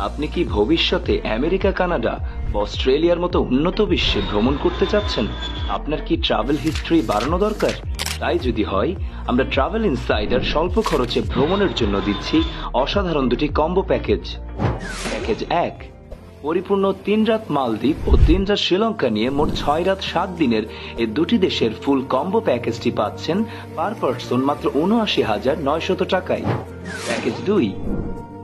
আপনি কি ভবিষ্যতে আমেরিকা, কানাডা বা অস্ট্রেলিয়ার মতো উন্নত বিশ্বে ভ্রমণ করতে চাচ্ছেন? আপনার কি ট্রাভেল হিস্ট্রি বাড়ানো দরকার? তাই যদি হয়, আমরা ট্রাভেল ইনসাইডার স্বল্প খরচে ভ্রমণের জন্য দিচ্ছি অসাধারণ দুটি কম্বো প্যাকেজ। প্যাকেজ 1, পরিপূর্ণ 3 রাত মালদ্বীপ ও 3 রাত শ্রীলঙ্কা নিয়ে মোট 6 রাত 7 দিনের এই দুটি দেশের ফুল কম্বো প্যাকেজটি পাচ্ছেন পার পার্সন মাত্র ৭৯,৯০০ টাকায়। প্যাকেজ 2,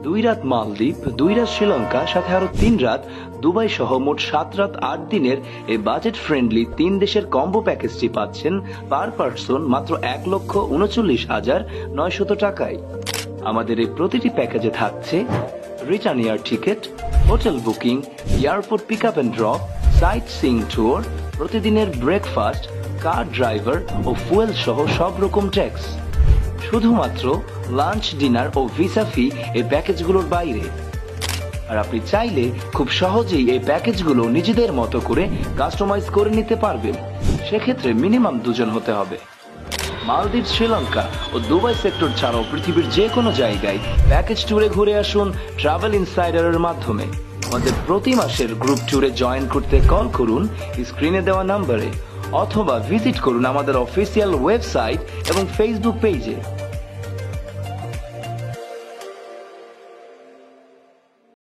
2 রাত মালদ্বীপ, 2 রাত শ্রীলঙ্কা, সাথে আরো 3 রাত দুবাই সহ মোট 7 রাত 8 দিনের এই বাজেট ফ্রেন্ডলি 3 দেশের কম্বো প্যাকেজটি পাচ্ছেন পার পার্সন মাত্র ১,৩৯,৯০০ টাকায়। আমাদের এই প্রতিটি প্যাকেজে থাকছে return air ticket, hotel booking, airport pick up and drop, sightseeing tour, প্রতিদিনের ব্রেকফাস্ট, কার ড্রাইভার ও ফুয়েল সহ সব রকম ট্যাক্স। শুধুমাত্র লাঞ্চ, ডিনার ও ভিসা ফি এই প্যাকেজগুলোর বাইরে। আর আপনি চাইলে খুব সহজেই এই প্যাকেজগুলো নিজেদের মতো করে কাস্টমাইজ করে নিতে পারবেন। সেক্ষেত্রে মিনিমাম 2 জন হতে হবে। মালদ্বীপ, শ্রীলঙ্কা ও দুবাই সেক্টর ছাড়াও পৃথিবীর যে কোনো জায়গায় প্যাকেজ ট্যুরে ঘুরে আসুন ট্রাভেল ইনসাইডারের মাধ্যমে। আমাদের প্রতি মাসের গ্রুপ ট্যুরে জয়েন করতে কল করুন স্ক্রিনে দেওয়া নম্বরে, অথবা ভিজিট করুন আমাদের অফিসিয়াল ওয়েবসাইট এবং ফেসবুক পেজে।